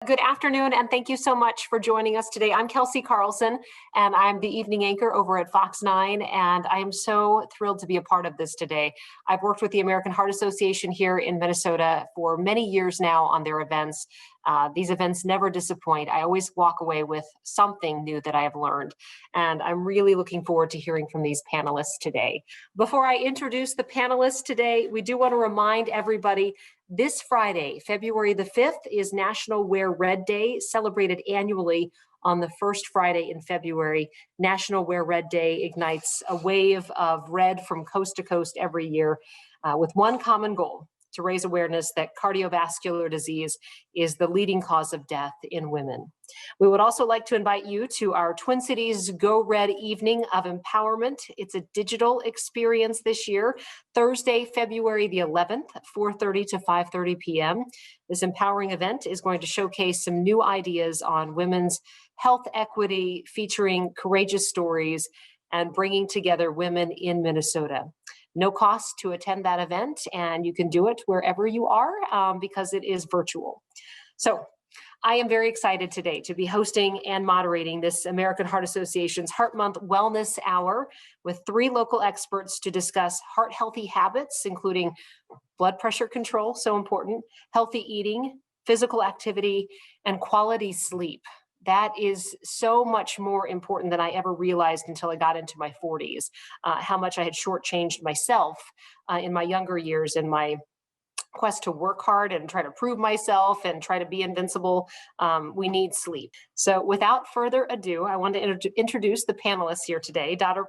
Good afternoon, and thank you so much for joining us today. I'm Kelsey Carlson, and I'm the evening anchor over at Fox 9, and I am so thrilled to be a part of this today. I've worked with the American Heart Association here in Minnesota for many years now on their events. These events never disappoint. I always walk away with something new that I have learned, and I'm really looking forward to hearing from these panelists today. Before I introduce the panelists today, we do want to remind everybody this Friday, February the 5th, is National Wear Red Day, celebrated annually on the first Friday in February. National Wear Red Day ignites a wave of red from coast to coast every year with one common goal: to raise awareness that cardiovascular disease is the leading cause of death in women. We would also like to invite you to our Twin Cities Go Red Evening of Empowerment. It's a digital experience this year, Thursday, February the 11th, 4:30 to 5:30 p.m. This empowering event is going to showcase some new ideas on women's health equity, featuring courageous stories and bringing together women in Minnesota. No cost to attend that event, and you can do it wherever you are because it is virtual. So I am very excited today to be hosting and moderating this American Heart Association's Heart Month Wellness Hour with 3 local experts to discuss heart healthy habits, including blood pressure control, so important, healthy eating, physical activity, and quality sleep. That is so much more important than I ever realized until I got into my 40s, how much I had shortchanged myself in my younger years in my quest to work hard and try to prove myself and try to be invincible. We need sleep. So without further ado, I want to introduce the panelists here today. Dr.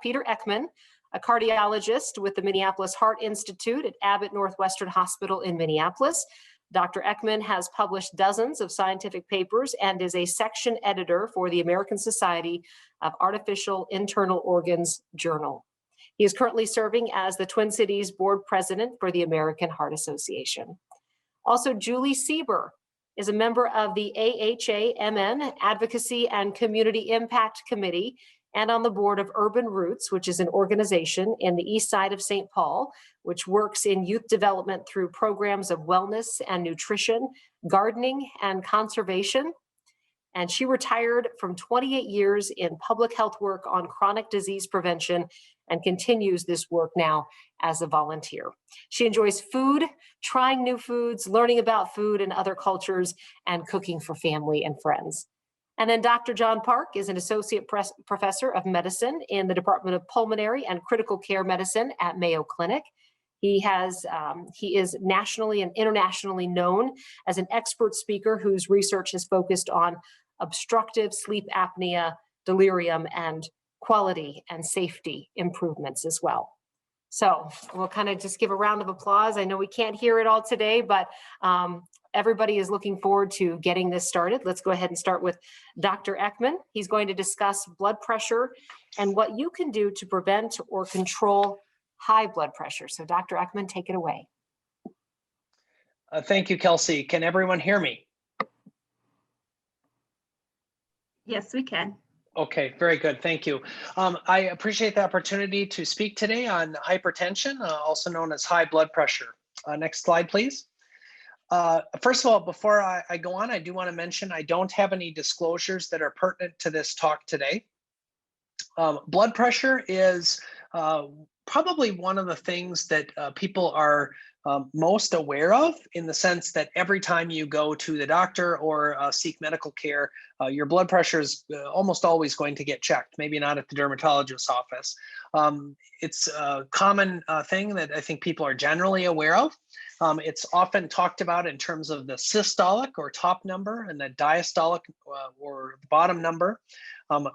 Peter Ekman, a cardiologist with the Minneapolis Heart Institute at Abbott Northwestern Hospital in Minneapolis. Dr. Ekman has published dozens of scientific papers and is a section editor for the American Society of Artificial Internal Organs Journal. He is currently serving as the Twin Cities Board President for the American Heart Association. Also, Julie Sieber is a member of the AHA-MN Advocacy and Community Impact Committee and on the board of Urban Roots, which is an organization in the east side of St. Paul, which works in youth development through programs of wellness and nutrition, gardening, and conservation. And she retired from 28 years in public health work on chronic disease prevention and continues this work now as a volunteer. She enjoys food, trying new foods, learning about food and other cultures, and cooking for family and friends. And then Dr. John Park is an associate professor of medicine in the Department of Pulmonary and Critical Care Medicine at Mayo Clinic. He is nationally and internationally known as an expert speaker whose research has focused on obstructive sleep apnea, delirium, and quality and safety improvements as well. So we'll kind of just give a round of applause. I know we can't hear it all today, but everybody is looking forward to getting this started. Let's go ahead and start with Dr. Ekman. He's going to discuss blood pressure and what you can do to prevent or control high blood pressure. So Dr. Ekman, take it away. Thank you, Kelsey. Can everyone hear me? Yes, we can. Okay, very good. Thank you. I appreciate the opportunity to speak today on hypertension, also known as high blood pressure. Next slide, please. First of all, before I go on, I do want to mention I don't have any disclosures that are pertinent to this talk today. Blood pressure is probably one of the things that people are most aware of, in the sense that every time you go to the doctor or seek medical care, your blood pressure is almost always going to get checked, maybe not at the dermatologist's office. It's a common thing that I think people are generally aware of. It's often talked about in terms of the systolic or top number and the diastolic or bottom number.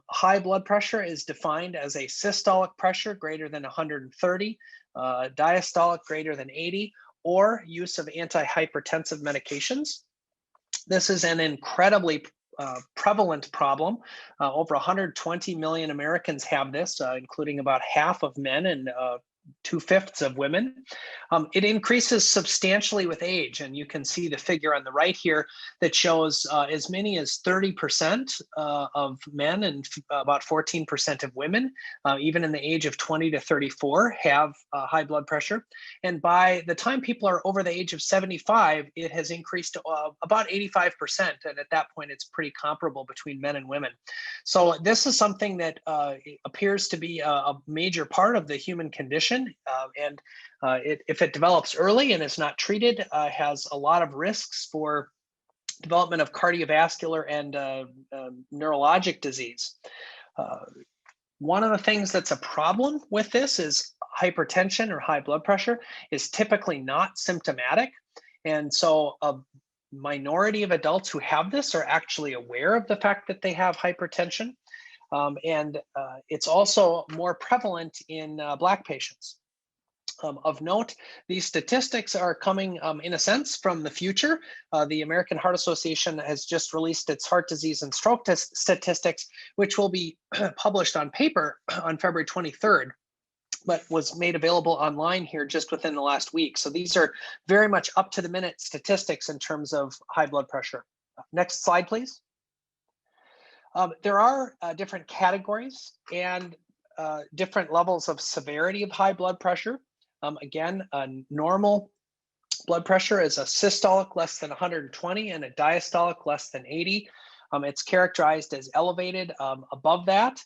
High blood pressure is defined as a systolic pressure greater than 130, diastolic greater than 80, or use of antihypertensive medications. This is an incredibly prevalent problem. Over 120 million Americans have this, including about half of men and 2/5 of women. It increases substantially with age, and you can see the figure on the right here that shows as many as 30% of men and about 14% of women, even in the age of 20 to 34, have high blood pressure. And by the time people are over the age of 75, it has increased to about 85%. And at that point, it's pretty comparable between men and women. So this is something that appears to be a major part of the human condition. If it develops early and is not treated, has a lot of risks for development of cardiovascular and neurologic disease. One of the things that's a problem with this is hypertension or high blood pressure is typically not symptomatic. And so a minority of adults who have this are actually aware of the fact that they have hypertension. It's also more prevalent in Black patients. Of note, these statistics are coming, in a sense, from the future. The American Heart Association has just released its heart disease and stroke statistics, which will be published on paper on February 23rd, but was made available online here just within the last week. So these are very much up-to-the-minute statistics in terms of high blood pressure. Next slide, please. There are different categories and different levels of severity of high blood pressure. Again, a normal blood pressure is a systolic less than 120 and a diastolic less than 80. It's characterized as elevated above that.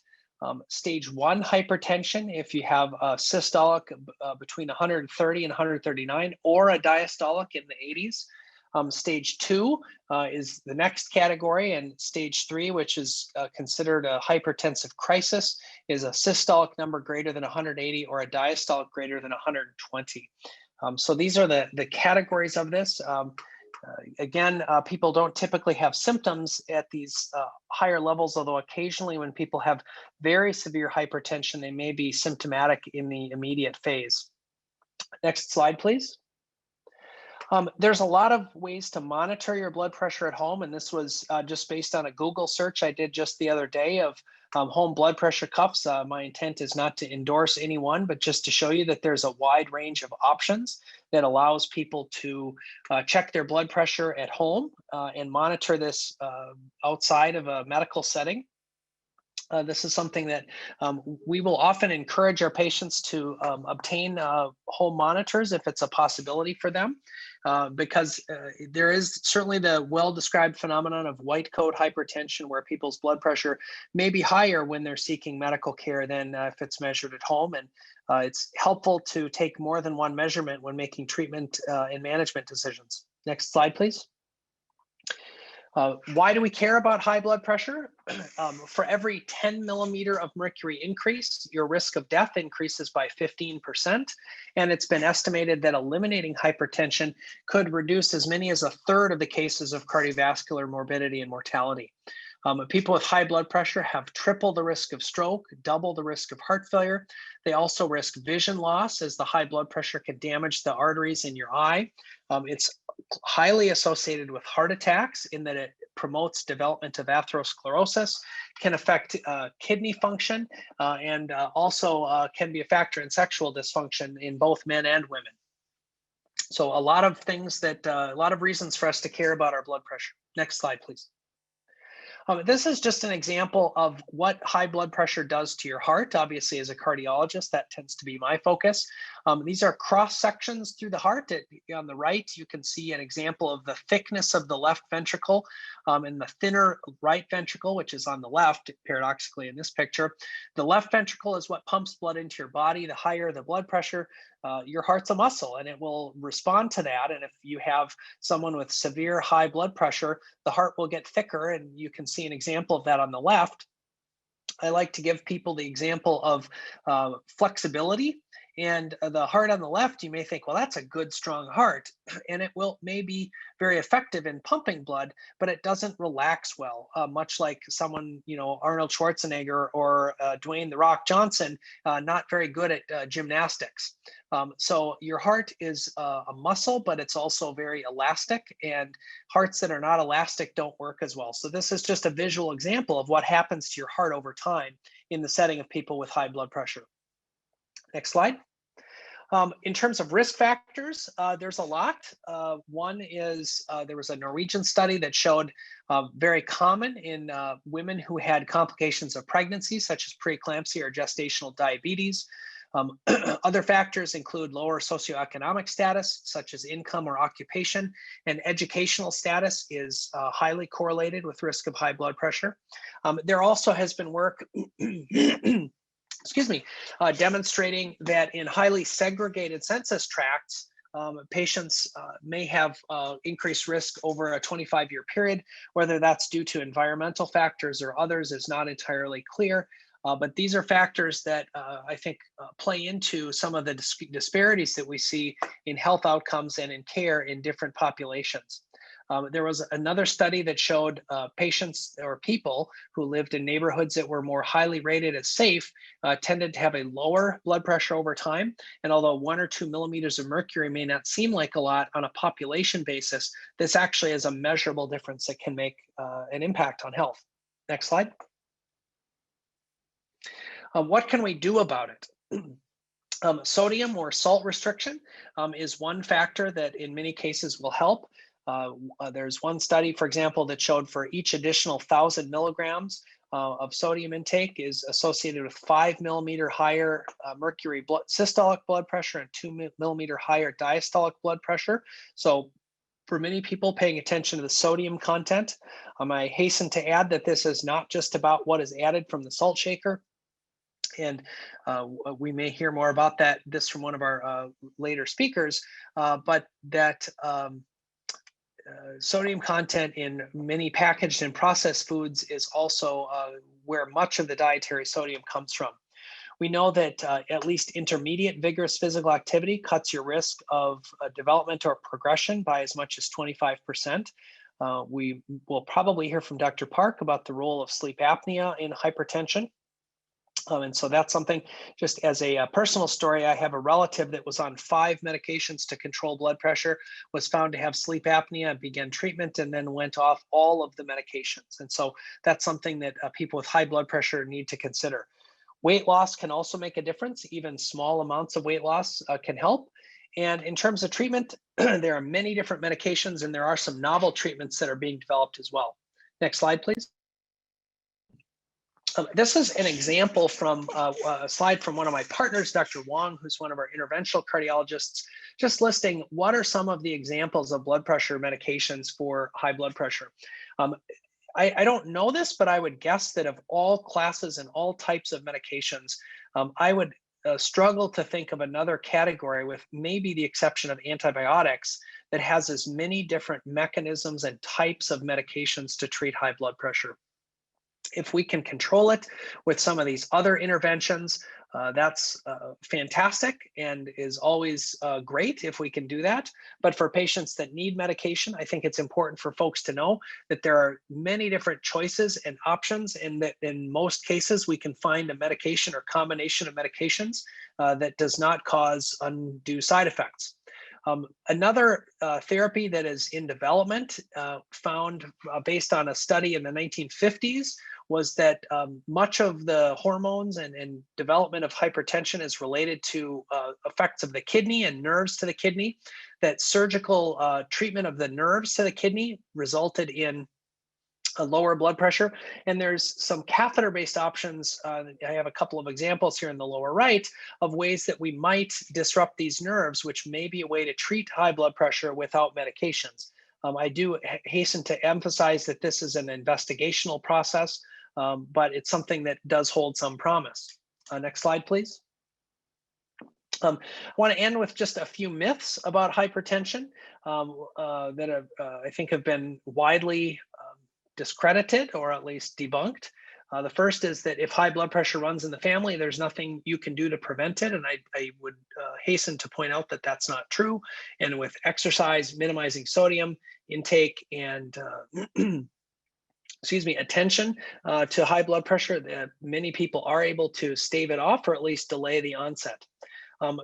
Stage 1 hypertension, if you have a systolic between 130 and 139 or a diastolic in the 80s. Stage 2 is the next category, and stage 3, which is considered a hypertensive crisis, is a systolic number greater than 180 or a diastolic greater than 120. So these are the categories of this. Again, people don't typically have symptoms at these higher levels, although occasionally when people have very severe hypertension, they may be symptomatic in the immediate phase. Next slide, please. There's a lot of ways to monitor your blood pressure at home, and this was just based on a Google search I did just the other day of home blood pressure cuffs. My intent is not to endorse any one, but just to show you that there's a wide range of options that allows people to check their blood pressure at home and monitor this outside of a medical setting. This is something that we will often encourage our patients to obtain home monitors if it's a possibility for them, because there is certainly the well-described phenomenon of white coat hypertension where people's blood pressure may be higher when they're seeking medical care than if it's measured at home. And it's helpful to take more than one measurement when making treatment and management decisions. Next slide, please. Why do we care about high blood pressure? For every 10 millimeter of mercury increase, your risk of death increases by 15%. And it's been estimated that eliminating hypertension could reduce as many as 1/3 of the cases of cardiovascular morbidity and mortality. People with high blood pressure have triple the risk of stroke, double the risk of heart failure. They also risk vision loss as the high blood pressure can damage the arteries in your eye. It's highly associated with heart attacks in that it promotes development of atherosclerosis, can affect kidney function, and also can be a factor in sexual dysfunction in both men and women. So a lot of things that, a lot of reasons for us to care about our blood pressure. Next slide, please. This is just an example of what high blood pressure does to your heart. Obviously, as a cardiologist, that tends to be my focus. These are cross sections through the heart. On the right, you can see an example of the thickness of the left ventricle and the thinner right ventricle, which is on the left, paradoxically in this picture. The left ventricle is what pumps blood into your body. The higher the blood pressure, your heart's a muscle and it will respond to that. And if you have someone with severe high blood pressure, the heart will get thicker, and you can see an example of that on the left. I like to give people the example of flexibility. And the heart on the left, you may think, well, that's a good, strong heart. And it may be very effective in pumping blood, but it doesn't relax well, much like someone, Arnold Schwarzenegger or Dwayne "The Rock" Johnson, not very good at gymnastics. So your heart is a muscle, but it's also very elastic, and hearts that are not elastic don't work as well. So this is just a visual example of what happens to your heart over time in the setting of people with high blood pressure. Next slide. In terms of risk factors, there's a lot. One is there was a Norwegian study that showed very common in women who had complications of pregnancy, such as preeclampsia or gestational diabetes. Other factors include lower socioeconomic status, such as income or occupation, and educational status is highly correlated with risk of high blood pressure. There also has been work excuse me, demonstrating that in highly segregated census tracts, patients may have increased risk over a 25-year period. Whether that's due to environmental factors or others is not entirely clear. But these are factors that I think play into some of the disparities that we see in health outcomes and in care in different populations. There was another study that showed patients or people who lived in neighborhoods that were more highly rated as safe tended to have a lower blood pressure over time. And although 1 or 2 millimeters of mercury may not seem like a lot on a population basis, this actually is a measurable difference that can make an impact on health. Next slide. What can we do about it? Sodium or salt restriction is one factor that in many cases will help. There's one study, for example, that showed for each additional 1,000 milligrams of sodium intake is associated with 5 millimeter higher mercury systolic blood pressure and 2 millimeter higher diastolic blood pressure. So for many people paying attention to the sodium content, I hasten to add that this is not just about what is added from the salt shaker. And we may hear more about this from one of our later speakers, but that sodium content in many packaged and processed foods is also where much of the dietary sodium comes from. We know that at least intermediate vigorous physical activity cuts your risk of development or progression by as much as 25%. We will probably hear from Dr. Park about the role of sleep apnea in hypertension. And so that's something, just as a personal story, I have a relative that was on 5 medications to control blood pressure, was found to have sleep apnea, began treatment, and then went off all of the medications. And so that's something that people with high blood pressure need to consider. Weight loss can also make a difference. Even small amounts of weight loss can help. And in terms of treatment, there are many different medications, and there are some novel treatments that are being developed as well. Next slide, please. This is an example from a slide from one of my partners, Dr. Wong, who's one of our interventional cardiologists, just listing what are some of the examples of blood pressure medications for high blood pressure. I don't know this, but I would guess that of all classes and all types of medications, I would struggle to think of another category, with maybe the exception of antibiotics, that has as many different mechanisms and types of medications to treat high blood pressure. If we can control it with some of these other interventions, that's fantastic and is always great if we can do that. But for patients that need medication, I think it's important for folks to know that there are many different choices and options, and that in most cases we can find a medication or combination of medications that does not cause undue side effects. Another therapy that is in development, found based on a study in the 1950s, was that much of the hormones and development of hypertension is related to effects of the kidney and nerves to the kidney, that surgical treatment of the nerves to the kidney resulted in a lower blood pressure. And there's some catheter-based options. I have a couple of examples here in the lower right of ways that we might disrupt these nerves, which may be a way to treat high blood pressure without medications. I do hasten to emphasize that this is an investigational process, but it's something that does hold some promise. Next slide, please. I want to end with just a few myths about hypertension that I think have been widely discredited or at least debunked. The first is that if high blood pressure runs in the family, there's nothing you can do to prevent it. And I would hasten to point out that that's not true. And with exercise, minimizing sodium intake, and attention to high blood pressure, many people are able to stave it off or at least delay the onset.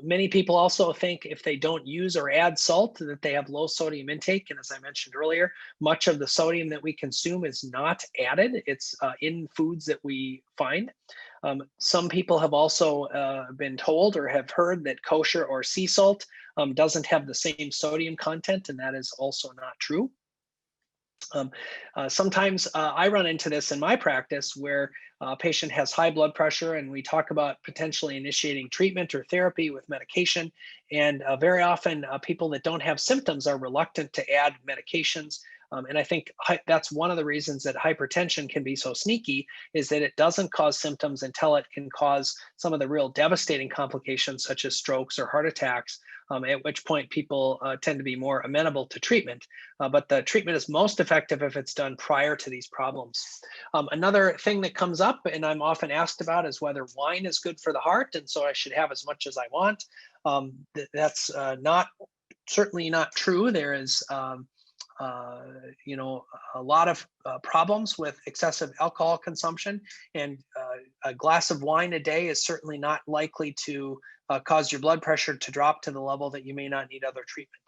Many people also think if they don't use or add salt that they have low sodium intake. And as I mentioned earlier, much of the sodium that we consume is not added. It's in foods that we find. Some people have also been told or have heard that kosher or sea salt doesn't have the same sodium content, and that is also not true. Sometimes I run into this in my practice where a patient has high blood pressure and we talk about potentially initiating treatment or therapy with medication. And very often people that don't have symptoms are reluctant to add medications. And I think that's one of the reasons that hypertension can be so sneaky, is that it doesn't cause symptoms until it can cause some of the real devastating complications such as strokes or heart attacks, at which point people tend to be more amenable to treatment. But the treatment is most effective if it's done prior to these problems. Another thing that comes up and I'm often asked about is whether wine is good for the heart, and so I should have as much as I want. That's certainly not true. There is a lot of problems with excessive alcohol consumption, and a glass of wine a day is certainly not likely to cause your blood pressure to drop to the level that you may not need other treatment.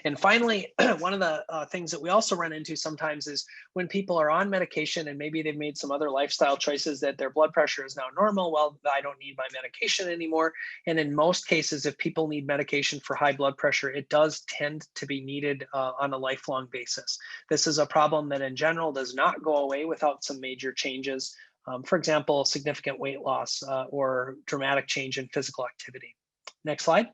And finally, one of the things that we also run into sometimes is when people are on medication and maybe they've made some other lifestyle choices that their blood pressure is now normal. Well, I don't need my medication anymore. And in most cases, if people need medication for high blood pressure, it does tend to be needed on a lifelong basis. This is a problem that in general does not go away without some major changes. For example, significant weight loss or dramatic change in physical activity. Next slide.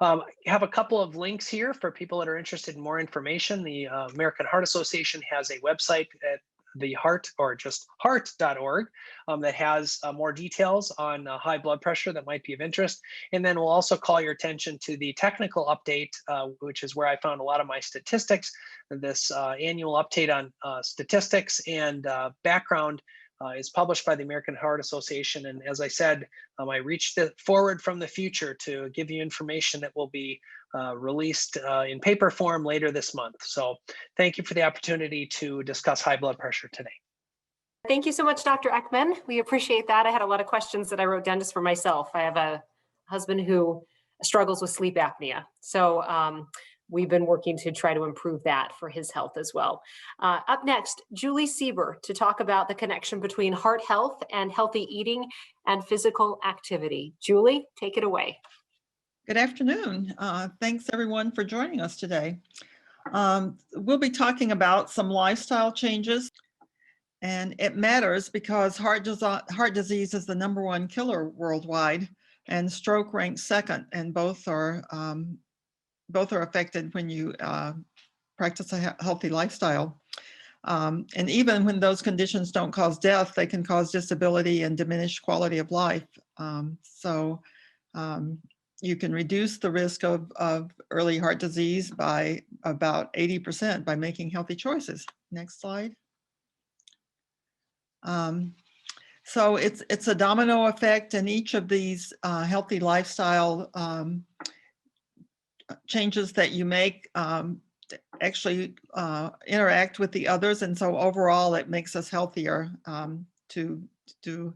I have a couple of links here for people that are interested in more information. The American Heart Association has a website at the heart, or just heart.org, that has more details on high blood pressure that might be of interest. And then we'll also call your attention to the technical update, which is where I found a lot of my statistics. This annual update on statistics and background is published by the American Heart Association. And as I said, I reached forward from the future to give you information that will be released in paper form later this month. So thank you for the opportunity to discuss high blood pressure today. Thank you so much, Dr. Ekman. We appreciate that. I had a lot of questions that I wrote down just for myself. I have a husband who struggles with sleep apnea. So we've been working to try to improve that for his health as well. Up next, Julie Sieber to talk about the connection between heart health and healthy eating and physical activity. Julie, take it away. Good afternoon. Thanks everyone for joining us today. We'll be talking about some lifestyle changes, and it matters because heart disease is the #1 killer worldwide, and stroke ranks second, and both are affected when you practice a healthy lifestyle. And even when those conditions don't cause death, they can cause disability and diminished quality of life. You can reduce the risk of early heart disease by about 80% by making healthy choices. Next slide. So it's a domino effect, and each of these healthy lifestyle changes that you make actually interact with the others, and so overall it makes us healthier to do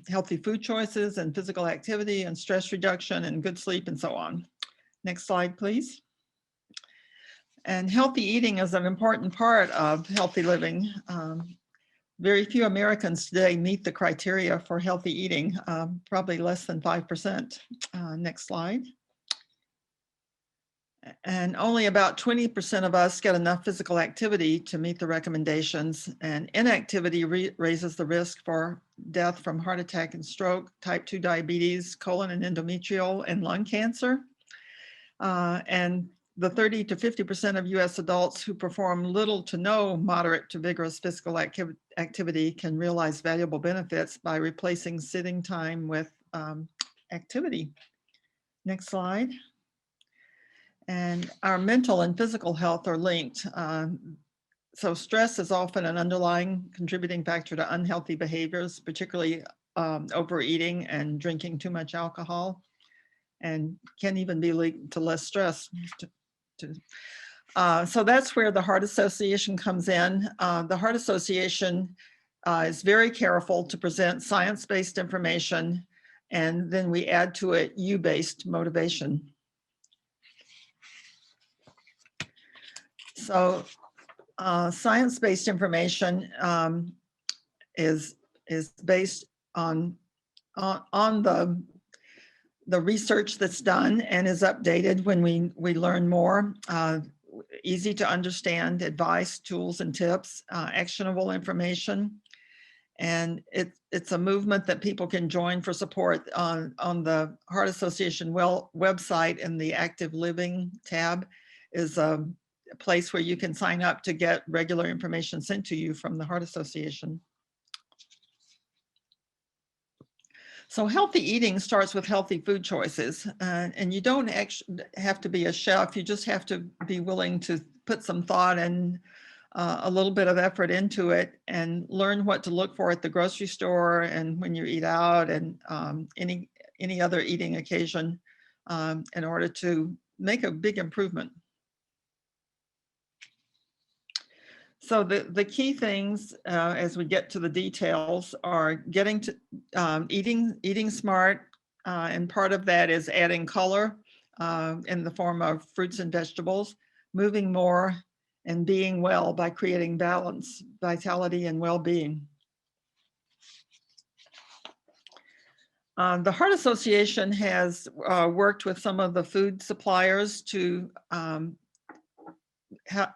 healthy food choices and physical activity and stress reduction and good sleep and so on. Next slide, please. And healthy eating is an important part of healthy living. Very few Americans today meet the criteria for healthy eating, probably less than 5%. Next slide. And only about 20% of us get enough physical activity to meet the recommendations, and inactivity raises the risk for death from heart attack and stroke, type 2 diabetes, colon and endometrial, and lung cancer. And the 30 to 50% of US adults who perform little to no moderate to vigorous physical activity can realize valuable benefits by replacing sitting time with activity. Next slide. And our mental and physical health are linked. So stress is often an underlying contributing factor to unhealthy behaviors, particularly overeating and drinking too much alcohol, and can even be linked to less stress. So that's where the Heart Association comes in. The Heart Association is very careful to present science-based information, and then we add to it you-based motivation. So science-based information is based on the research that's done and is updated when we learn more. Easy to understand advice, tools, and tips, actionable information. And it's a movement that people can join for support on the Heart Association website. In the Active Living tab is a place where you can sign up to get regular information sent to you from the Heart Association. So healthy eating starts with healthy food choices, and you don't actually have to be a chef. You just have to be willing to put some thought and a little bit of effort into it, and learn what to look for at the grocery store and when you eat out, and any other eating occasion, in order to make a big improvement. So the key things, as we get to the details, are getting to eating smart, and part of that is adding color in the form of fruits and vegetables, moving more, and being well by creating balance, vitality, and well-being. The Heart Association has worked with some of the food suppliers to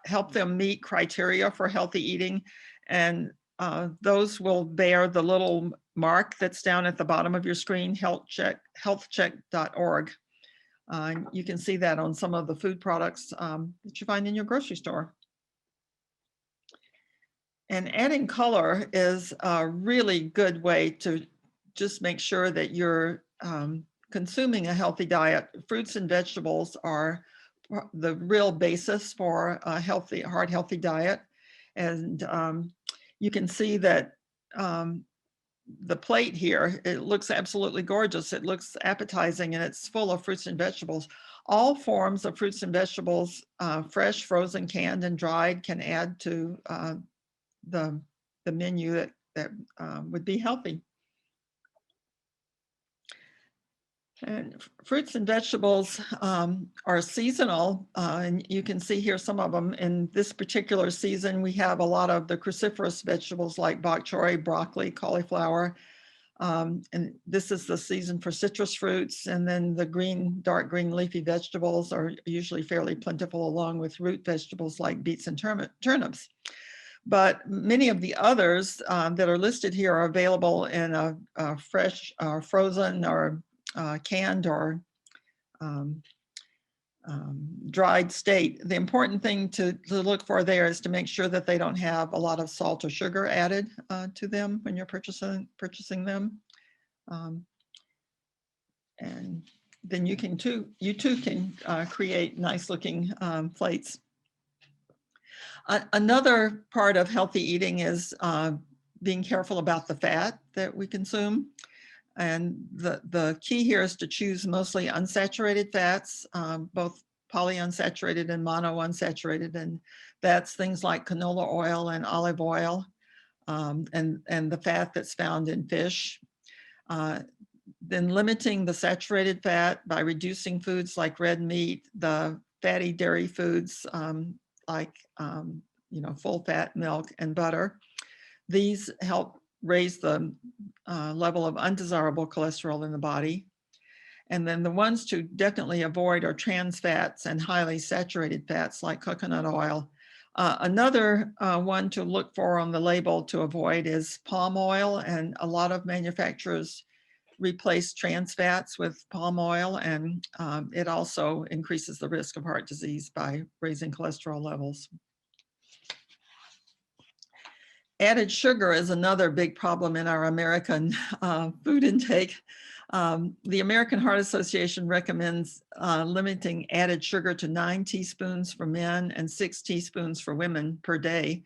help them meet criteria for healthy eating, and those will bear the little mark that's down at the bottom of your screen, healthcheck.org. You can see that on some of the food products that you find in your grocery store. And adding color is a really good way to just make sure that you're consuming a healthy diet. Fruits and vegetables are the real basis for a healthy, heart healthy diet. And you can see that the plate here, it looks absolutely gorgeous. It looks appetizing, and it's full of fruits and vegetables. All forms of fruits and vegetables, fresh, frozen, canned, and dried, can add to the menu that would be healthy. And fruits and vegetables are seasonal, and you can see here some of them. In this particular season, we have a lot of the cruciferous vegetables like bok choy, broccoli, cauliflower, and this is the season for citrus fruits. And then the green, dark green leafy vegetables are usually fairly plentiful, along with root vegetables like beets and turnips. But many of the others that are listed here are available in a fresh, frozen, or canned, or dried state. The important thing to look for there is to make sure that they don't have a lot of salt or sugar added to them when you're purchasing them. And then you too can create nice looking plates. Another part of healthy eating is being careful about the fat that we consume. And the key here is to choose mostly unsaturated fats, both polyunsaturated and monounsaturated. And that's things like canola oil and olive oil, and the fat that's found in fish. Then limiting the saturated fat by reducing foods like red meat, the fatty dairy foods like full fat milk and butter. These help raise the level of undesirable cholesterol in the body. And then the ones to definitely avoid are trans fats and highly saturated fats like coconut oil. Another one to look for on the label to avoid is palm oil, and a lot of manufacturers replace trans fats with palm oil, and it also increases the risk of heart disease by raising cholesterol levels. Added sugar is another big problem in our American food intake. The American Heart Association recommends limiting added sugar to 9 teaspoons for men and 6 teaspoons for women per day.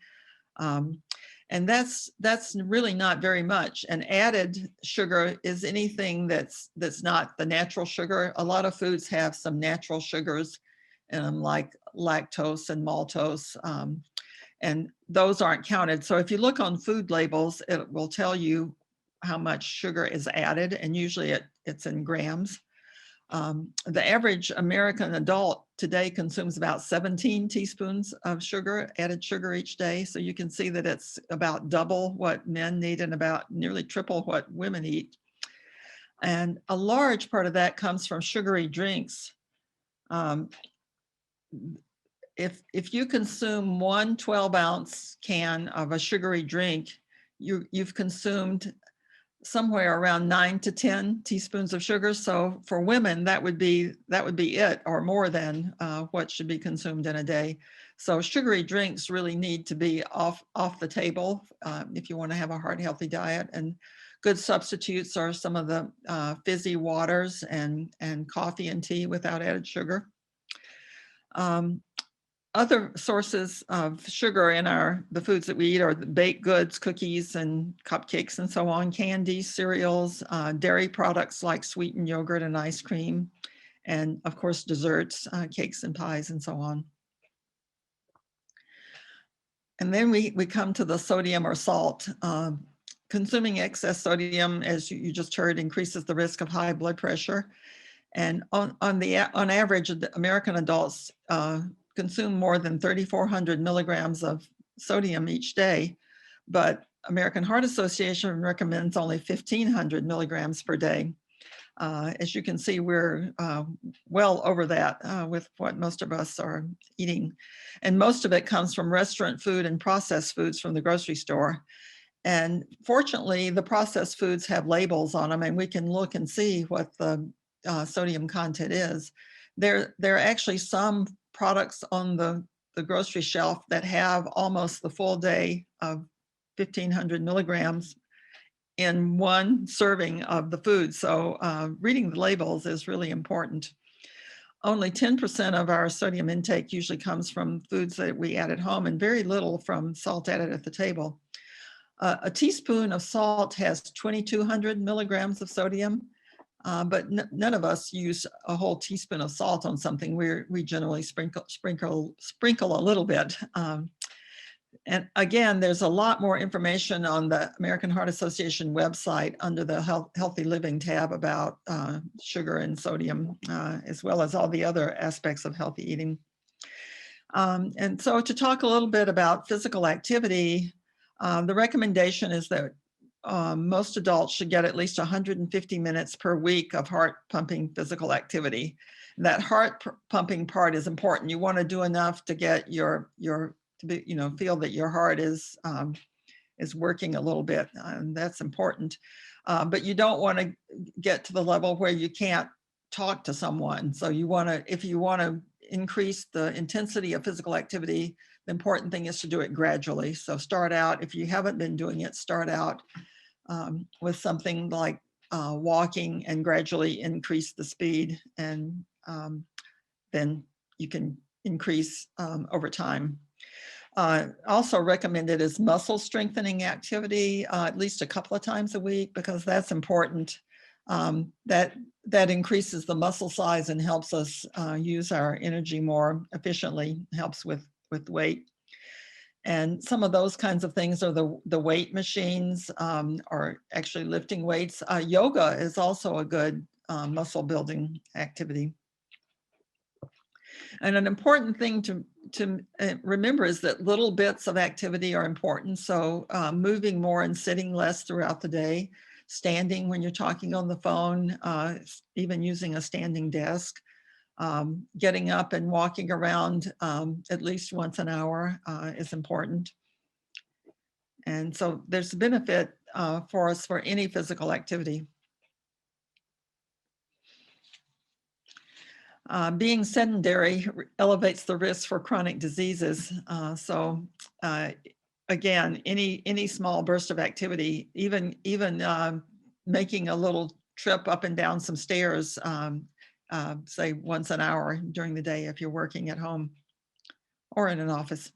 And that's really not very much. And added sugar is anything that's not the natural sugar. A lot of foods have some natural sugars in them, like lactose and maltose. And those aren't counted. So if you look on food labels, it will tell you how much sugar is added, and usually it's in grams. The average American adult today consumes about 17 teaspoons of sugar, added sugar each day. So you can see that it's about double what men need and about nearly triple what women eat. And a large part of that comes from sugary drinks. If you consume one 12-ounce can of a sugary drink, you've consumed somewhere around 9 to 10 teaspoons of sugar. So for women, that would be it, or more than what should be consumed in a day. So sugary drinks really need to be off the table if you want to have a heart healthy diet. And good substitutes are some of the fizzy waters and coffee and tea without added sugar. Other sources of sugar in the foods that we eat are the baked goods, cookies and cupcakes and so on, candies, cereals, dairy products like sweetened yogurt and ice cream, and of course desserts, cakes and pies and so on. And then we come to the sodium or salt. Consuming excess sodium, as you just heard, increases the risk of high blood pressure. And on average, American adults consume more than 3,400 milligrams of sodium each day, but American Heart Association recommends only 1,500 milligrams per day. As you can see, we're well over that with what most of us are eating. And most of it comes from restaurant food and processed foods from the grocery store. And fortunately, the processed foods have labels on them, and we can look and see what the sodium content is. There are actually some products on the grocery shelf that have almost the full day of 1,500 milligrams in one serving of the food. So reading the labels is really important. Only 10% of our sodium intake usually comes from foods that we add at home, and very little from salt added at the table. A teaspoon of salt has 2,200 milligrams of sodium, but none of us use a whole teaspoon of salt on something. We generally sprinkle a little bit. And again, there's a lot more information on the American Heart Association website under the Healthy Living tab about sugar and sodium, as well as all the other aspects of healthy eating. And so to talk a little bit about physical activity, the recommendation is that most adults should get at least 150 minutes per week of heart pumping physical activity. And that heart pumping part is important. You want to do enough to get feel that your heart is working a little bit, and that's important. But you don't want to get to the level where you can't talk to someone. So if you want to increase the intensity of physical activity, the important thing is to do it gradually. So start out, if you haven't been doing it, start out with something like walking and gradually increase the speed, and then you can increase over time. Also recommended is muscle strengthening activity at least a couple of times a week, because that's important. That increases the muscle size and helps us use our energy more efficiently, helps with weight. And some of those kinds of things are the weight machines, or actually lifting weights. Yoga is also a good muscle building activity. And an important thing to remember is that little bits of activity are important. So moving more and sitting less throughout the day, standing when you're talking on the phone, even using a standing desk, getting up and walking around at least once an hour is important. And so there's a benefit for us for any physical activity. Being sedentary elevates the risk for chronic diseases. Again, any small burst of activity, even making a little trip up and down some stairs, say once an hour during the day if you're working at home or in an office.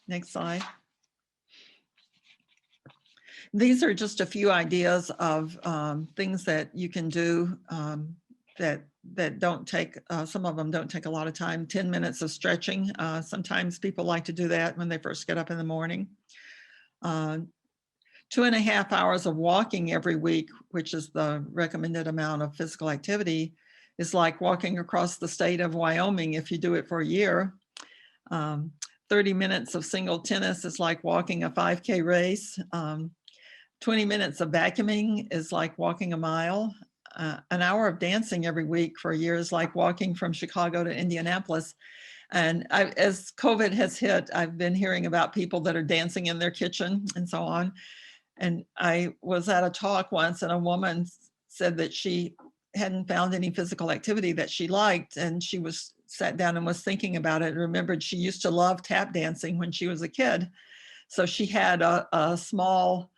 Next slide. These are just a few ideas of things that you can do that don't take, some of them don't take a lot of time. 10 minutes of stretching. Sometimes people like to do that when they first get up in the morning. 2.5 hours of walking every week, which is the recommended amount of physical activity, is like walking across the state of Wyoming if you do it for a year. 30 minutes of single tennis is like walking a 5K race. 20 minutes of vacuuming is like walking a mile. An hour of dancing every week for a year is like walking from Chicago to Indianapolis. And as COVID has hit, I've been hearing about people that are dancing in their kitchen and so on. And I was at a talk once and a woman said that she hadn't found any physical activity that she liked. And she was sat down and was thinking about it and remembered she used to love tap dancing when she was a kid. So she had a small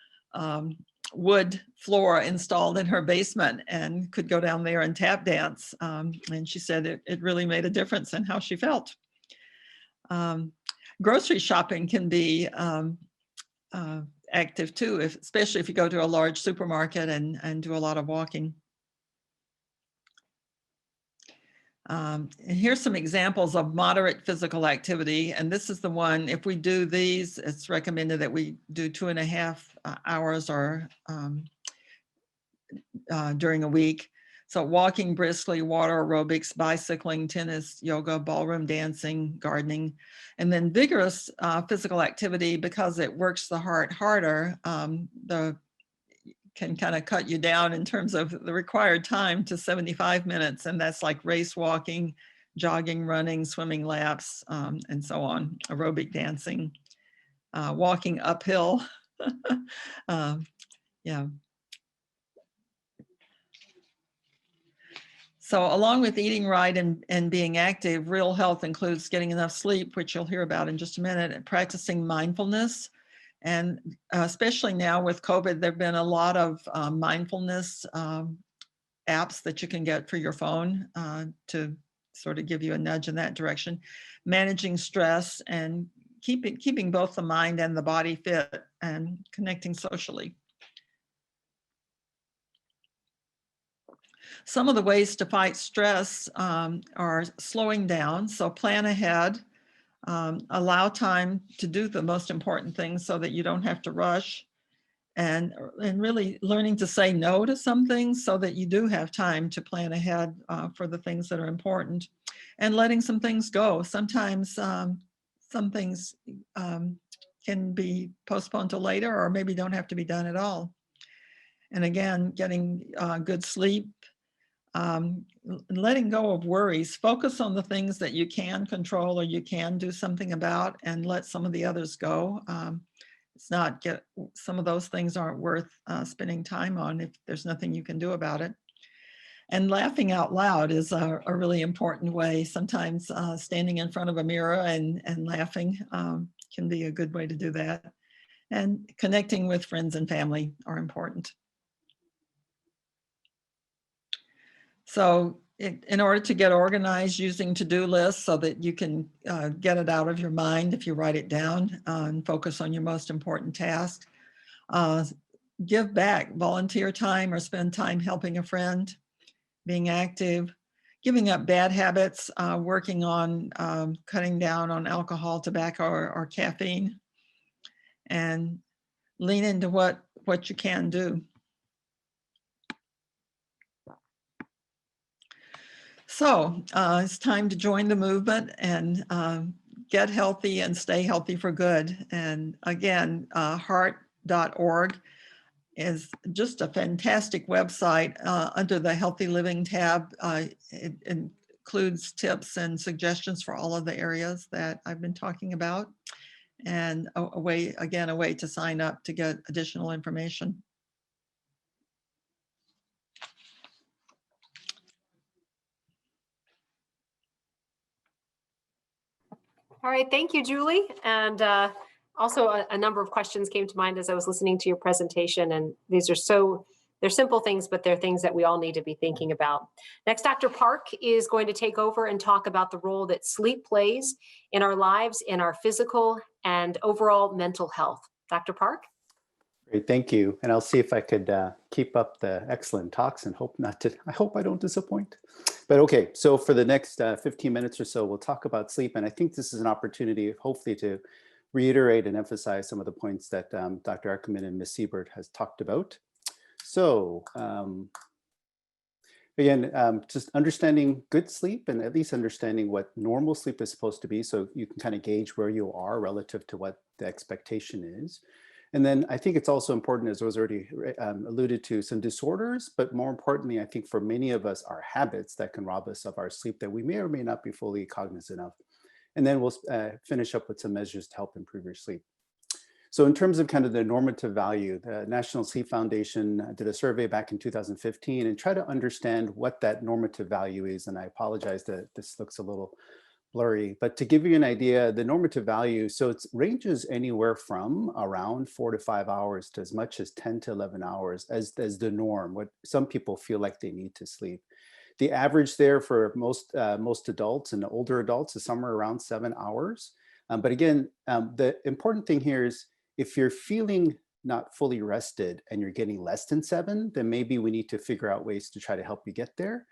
wood floor installed in her basement and could go down there and tap dance. And she said it really made a difference in how she felt. Grocery shopping can be active too, especially if you go to a large supermarket and do a lot of walking. And here's some examples of moderate physical activity. And this is the one, if we do these, it's recommended that we do 2.5 hours or during a week. So walking briskly, water aerobics, bicycling, tennis, yoga, ballroom dancing, gardening, and then vigorous physical activity, because it works the heart harder, can kind of cut you down in terms of the required time to 75 minutes. And that's like race walking, jogging, running, swimming laps, and so on, aerobic dancing, walking uphill. Yeah. So along with eating right and being active, real health includes getting enough sleep, which you'll hear about in just a minute, and practicing mindfulness. And especially now with COVID, there've been a lot of mindfulness apps that you can get for your phone to sort of give you a nudge in that direction. Managing stress and keeping both the mind and the body fit and connecting socially. Some of the ways to fight stress are slowing down. So plan ahead, allow time to do the most important things so that you don't have to rush, and really learning to say no to some things so that you do have time to plan ahead for the things that are important, and letting some things go. Sometimes some things can be postponed to later, or maybe don't have to be done at all. And again, getting good sleep, letting go of worries, focus on the things that you can control or you can do something about, and let some of the others go. It's not some of those things aren't worth spending time on if there's nothing you can do about it. And laughing out loud is a really important way. Sometimes standing in front of a mirror and laughing can be a good way to do that. And connecting with friends and family are important. So in order to get organized, using to-do lists so that you can get it out of your mind if you write it down and focus on your most important task. Give back, volunteer time or spend time helping a friend, being active, giving up bad habits, working on cutting down on alcohol, tobacco, or caffeine, and lean into what you can do. So it's time to join the movement and get healthy and stay healthy for good. And again, heart.org is just a fantastic website. Under the Healthy Living tab, it includes tips and suggestions for all of the areas that I've been talking about. And a way to sign up to get additional information. All right, thank you, Julie. And also a number of questions came to mind as I was listening to your presentation, and these are they're simple things, but they're things that we all need to be thinking about. Next, Dr. Park is going to take over and talk about the role that sleep plays in our lives, in our physical and overall mental health. Dr. Park? Great, thank you. And I'll see if I could keep up the excellent talks and I hope I don't disappoint. But okay, so for the next 15 minutes or so, we'll talk about sleep. And I think this is an opportunity, hopefully, to reiterate and emphasize some of the points that Dr. Ackerman and Ms. Siebert has talked about. So again, just understanding good sleep and at least understanding what normal sleep is supposed to be, so you can kind of gauge where you are relative to what the expectation is. And then I think it's also important, as was already alluded to, some disorders, but more importantly, I think for many of us, our habits that can rob us of our sleep that we may or may not be fully cognizant of. And then we'll finish up with some measures to help improve your sleep. So in terms of kind of the normative value, the National Sleep Foundation did a survey back in 2015 and try to understand what that normative value is. And I apologize that this looks a little blurry, but to give you an idea, the normative value, so it ranges anywhere from around 4 to 5 hours to as much as 10 to 11 hours as the norm, what some people feel like they need to sleep. The average there for most adults and older adults is somewhere around 7 hours. But again, the important thing here is if you're feeling not fully rested and you're getting less than 7, then maybe we need to figure out ways to try to help you get there.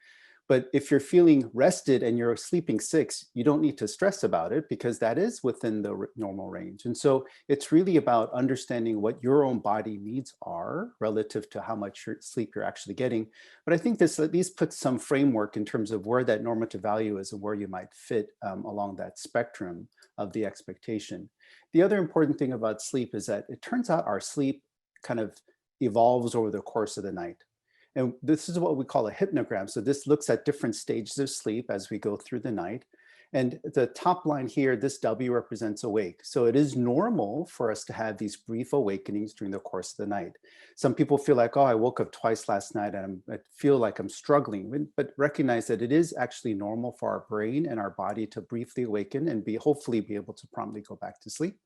But if you're feeling rested and you're sleeping 6, you don't need to stress about it because that is within the normal range. And so it's really about understanding what your own body needs are relative to how much sleep you're actually getting. But I think this at least puts some framework in terms of where that normative value is and where you might fit along that spectrum of the expectation. The other important thing about sleep is that it turns out our sleep kind of evolves over the course of the night. And this is what we call a hypnogram. So this looks at different stages of sleep as we go through the night. And the top line here, this W represents awake. So it is normal for us to have these brief awakenings during the course of the night. Some people feel like, oh, I woke up twice last night and I feel like I'm struggling. But recognize that it is actually normal for our brain and our body to briefly awaken and hopefully be able to promptly go back to sleep.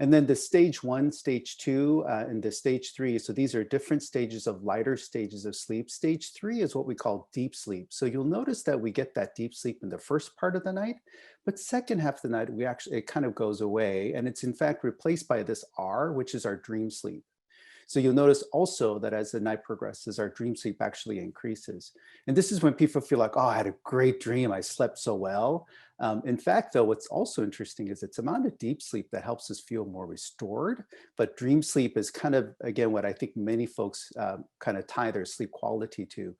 And then the stage 1, stage 2, and the stage 3. So these are different stages of lighter stages of sleep. Stage 3 is what we call deep sleep. So you'll notice that we get that deep sleep in the first part of the night, but second half of the night, it kind of goes away. And it's in fact replaced by this R, which is our dream sleep. So you'll notice also that as the night progresses, our dream sleep actually increases. And this is when people feel like, oh, I had a great dream, I slept so well. In fact, though, what's also interesting is it's amount of deep sleep that helps us feel more restored. But dream sleep is kind of, again, what I think many folks kind of tie their sleep quality to.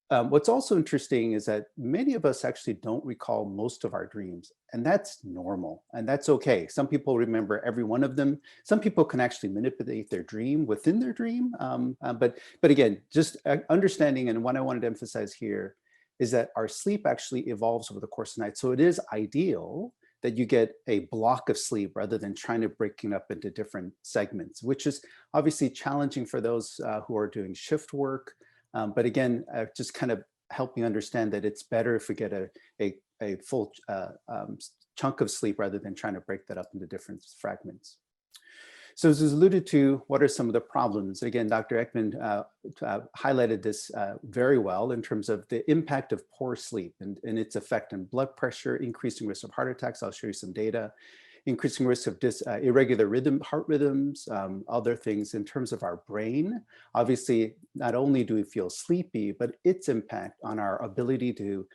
What's also interesting is that many of us actually don't recall most of our dreams, and that's normal, and that's okay. Some people remember every one of them. Some people can actually manipulate their dream within their dream. But again, just understanding, and what I wanted to emphasize here is that our sleep actually evolves over the course of the night. So it is ideal that you get a block of sleep rather than trying to break it up into different segments, which is obviously challenging for those who are doing shift work. But again, just kind of helping understand that it's better if we get a full chunk of sleep rather than trying to break that up into different fragments. So as was alluded to, what are some of the problems? Again, Dr. Ekman highlighted this very well in terms of the impact of poor sleep and its effect on blood pressure, increasing risk of heart attacks. I'll show you some data. Increasing risk of irregular heart rhythms, other things in terms of our brain. Obviously, not only do we feel sleepy, but its impact on our ability to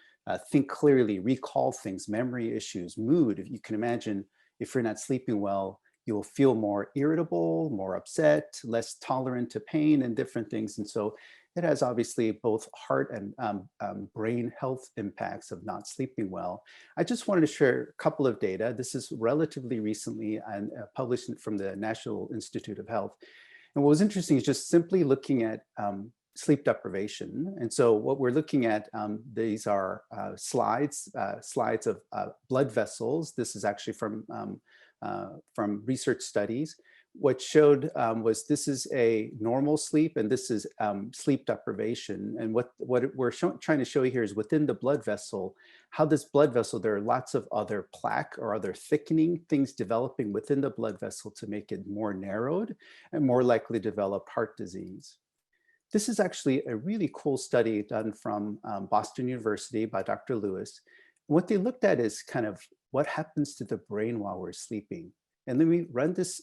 think clearly, recall things, memory issues, mood. If you can imagine, if you're not sleeping well, you will feel more irritable, more upset, less tolerant to pain and different things. And so it has obviously both heart and brain health impacts of not sleeping well. I just wanted to share a couple of data. This is relatively recently and published from the National Institute of Health. And what was interesting is just simply looking at sleep deprivation. And so what we're looking at, these are slides of blood vessels. This is actually from research studies. What showed was this is a normal sleep and this is sleep deprivation. And what we're trying to show you here is within the blood vessel, how this blood vessel, there are lots of other plaque or other thickening things developing within the blood vessel to make it more narrowed and more likely to develop heart disease. This is actually a really cool study done from Boston University by Dr. Lewis. What they looked at is kind of what happens to the brain while we're sleeping. And let me run this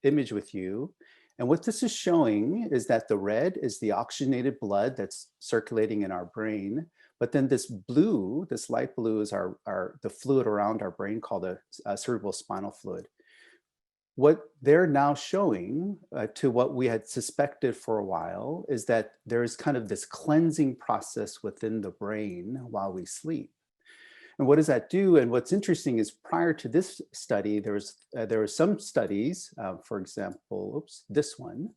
image with you. And what this is showing is that the red is the oxygenated blood that's circulating in our brain. But then this blue, this light blue is the fluid around our brain called the cerebral spinal fluid. what they're now showing to what we had suspected for a while is that there's kind of this cleansing process within the brain while we sleep. And what does that do? And what's interesting is prior to this study, there were some studies, for example, this one,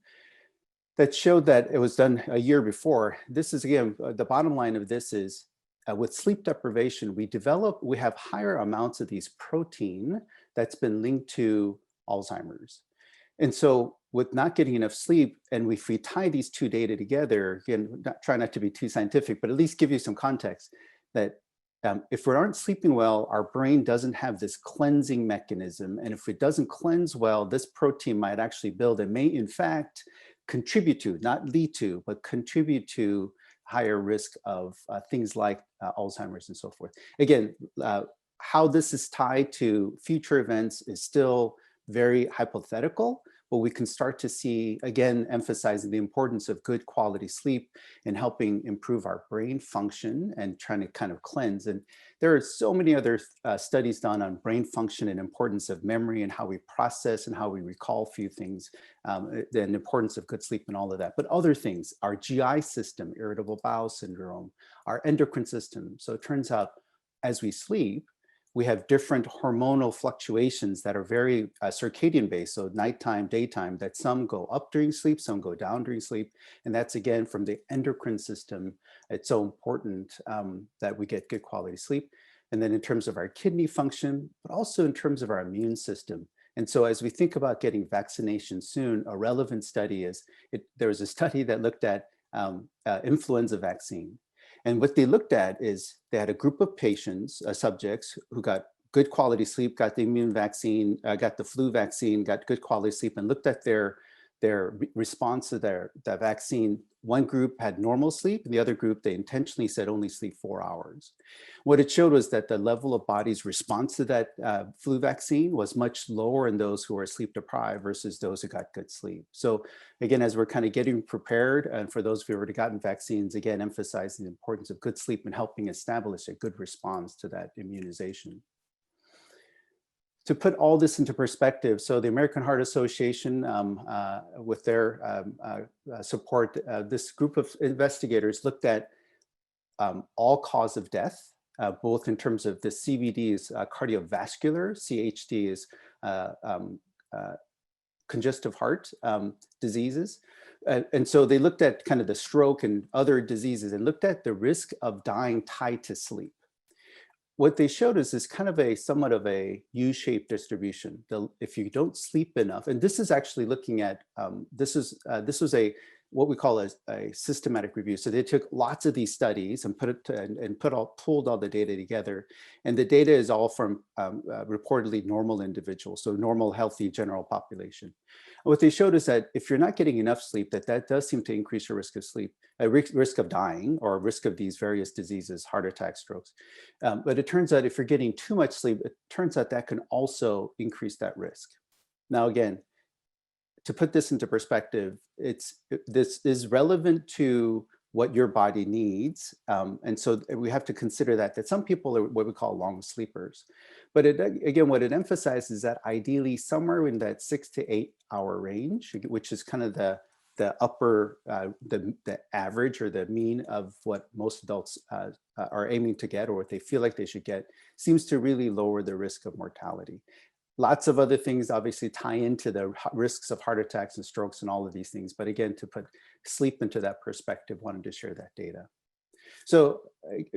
that showed that it was done a year before. This is, again, the bottom line of this is with sleep deprivation, we have higher amounts of these protein that's been linked to Alzheimer's. And so with not getting enough sleep, and if we tie these two data together, again, try not to be too scientific, but at least give you some context that if we aren't sleeping well, our brain doesn't have this cleansing mechanism. And if it doesn't cleanse well, this protein might actually build and may in fact contribute to, not lead to, but contribute to higher risk of things like Alzheimer's and so forth. Again, how this is tied to future events is still very hypothetical, but we can start to see, again, emphasizing the importance of good quality sleep and helping improve our brain function and trying to kind of cleanse. And there are so many other studies done on brain function and importance of memory and how we process and how we recall a few things, and importance of good sleep and all of that. But other things, our GI system, irritable bowel syndrome, our endocrine system. So it turns out as we sleep, we have different hormonal fluctuations that are very circadian based, so nighttime, daytime, that some go up during sleep, some go down during sleep. And that's, again, from the endocrine system. It's so important that we get good quality sleep. And then in terms of our kidney function, but also in terms of our immune system. And so as we think about getting vaccination soon, a relevant study is, there was a study that looked at influenza vaccine. And what they looked at is they had a group of patients, subjects who got good quality sleep, got the immune vaccine, got the flu vaccine, got good quality sleep, and looked at their response to the vaccine. One group had normal sleep, and the other group, they intentionally said only sleep 4 hours. What it showed was that the level of body's response to that flu vaccine was much lower in those who were sleep deprived versus those who got good sleep. So again, as we're kind of getting prepared, and for those who have already gotten vaccines, again, emphasizing the importance of good sleep and helping establish a good response to that immunization. To put all this into perspective, so the American Heart Association, with their support, this group of investigators looked at all cause of death, both in terms of the CVD is cardiovascular, CHD is congestive heart diseases. And so they looked at kind of the stroke and other diseases and looked at the risk of dying tied to sleep. What they showed us is kind of somewhat of a U-shaped distribution. If you don't sleep enough, and this is actually looking at, this was what we call a systematic review. So they took lots of these studies and pulled all the data together. And the data is all from reportedly normal individuals, so normal, healthy general population. And what they showed is that if you're not getting enough sleep, that does seem to increase your risk of sleep, risk of dying, or risk of these various diseases, heart attacks, strokes. But it turns out if you're getting too much sleep, it turns out that can also increase that risk. Now, again, to put this into perspective, this is relevant to what your body needs. And so we have to consider that some people are what we call long sleepers. But again, what it emphasizes is that ideally somewhere in that 6 to 8 hour range, which is kind of the upper, the average or the mean of what most adults are aiming to get, or what they feel like they should get, seems to really lower the risk of mortality. Lots of other things obviously tie into the risks of heart attacks and strokes and all of these things. But again, to put sleep into that perspective, wanted to share that data. So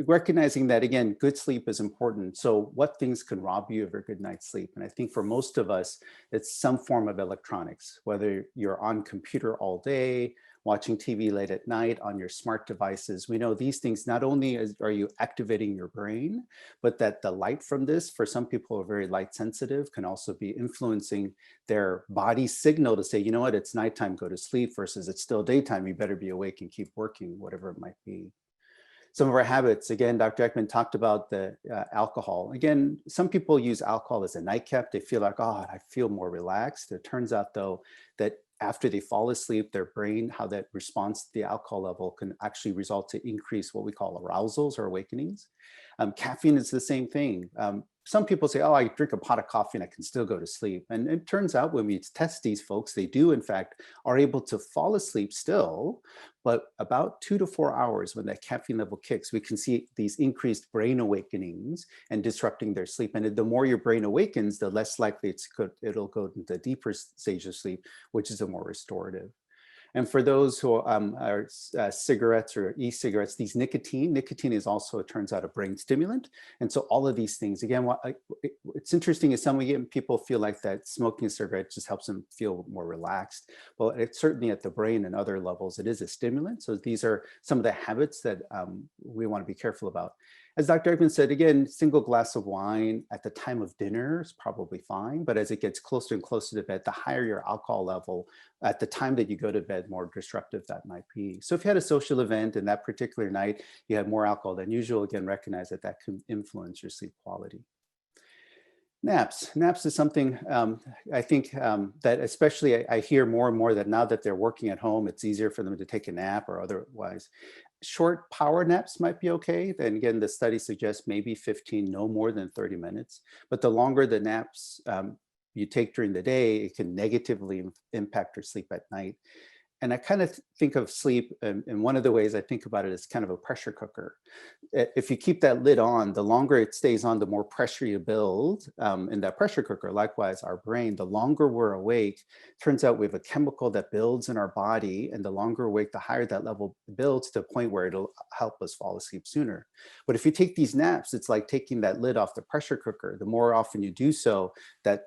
recognizing that, again, good sleep is important. So what things can rob you of a good night's sleep? And I think for most of us, it's some form of electronics, whether you're on computer all day, watching TV late at night, on your smart devices. We know these things, not only are you activating your brain, but that the light from this, for some people who are very light sensitive, can also be influencing their body signal to say, you know what, it's nighttime, go to sleep, versus it's still daytime, you better be awake and keep working, whatever it might be. Some of our habits, again, Dr. Ekman talked about the alcohol. Again, some people use alcohol as a nightcap. They feel like, oh, I feel more relaxed. It turns out, though, that after they fall asleep, their brain, how that responds to the alcohol level can actually result to increase what we call arousals or awakenings. Caffeine is the same thing. some people say, oh, I drink a pot of coffee and I can still go to sleep. And it turns out when we test these folks, they do, in fact, are able to fall asleep still, but about 2 to 4 hours when that caffeine level kicks, we can see these increased brain awakenings and disrupting their sleep. And the more your brain awakens, the less likely it'll go into a deeper stage of sleep, which is a more restorative. And for those who are cigarettes or e-cigarettes, nicotine is also, it turns out, a brain stimulant. And so all of these things, again, it's interesting is some people feel like that smoking a cigarette just helps them feel more relaxed. Well, it's certainly at the brain and other levels, it is a stimulant. So these are some of the habits that we want to be careful about. As Dr. Ekman said, again, single glass of wine at the time of dinner is probably fine, but as it gets closer and closer to bed, the higher your alcohol level at the time that you go to bed, more disruptive that might be. So if you had a social event and that particular night, you had more alcohol than usual, again, recognize that that can influence your sleep quality. Naps is something I think that especially I hear more and more that now that they're working at home, it's easier for them to take a nap or otherwise. Short power naps might be okay. Then again, the study suggests maybe 15, no more than 30 minutes. But the longer the naps you take during the day, it can negatively impact your sleep at night. And I kind of think of sleep, and one of the ways I think about it is kind of a pressure cooker. If you keep that lid on, the longer it stays on, the more pressure you build in that pressure cooker. Likewise, our brain, the longer we're awake, turns out we have a chemical that builds in our body, and the longer we're awake, the higher that level builds to a point where it'll help us fall asleep sooner. But if you take these naps, it's like taking that lid off the pressure cooker. The more often you do so, that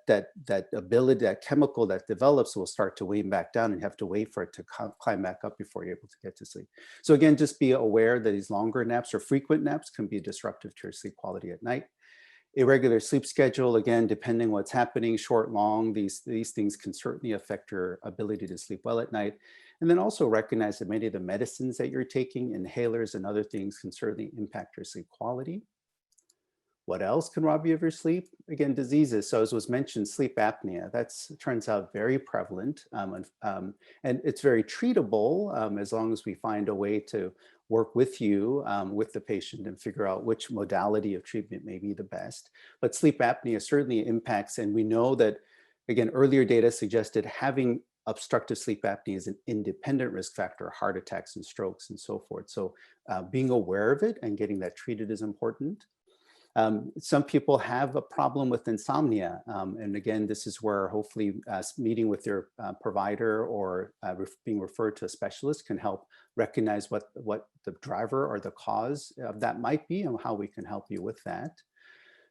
ability, that chemical that develops will start to wane back down, and you have to wait for it to climb back up before you're able to get to sleep. So again, just be aware that these longer naps or frequent naps can be disruptive to your sleep quality at night. Irregular sleep schedule, again, depending what's happening, short, long, these things can certainly affect your ability to sleep well at night. And then also recognize that many of the medicines that you're taking, inhalers and other things, can certainly impact your sleep quality. What else can rob you of your sleep? Again, diseases. So as was mentioned, sleep apnea, turns out very prevalent and it's very treatable as long as we find a way to work with you, with the patient, and figure out which modality of treatment may be the best. But sleep apnea certainly impacts, and we know that, again, earlier data suggested having obstructive sleep apnea is an independent risk factor, heart attacks and strokes and so forth. So being aware of it and getting that treated is important. Some people have a problem with insomnia. And again, this is where hopefully meeting with your provider or being referred to a specialist can help recognize what the driver or the cause of that might be and how we can help you with that.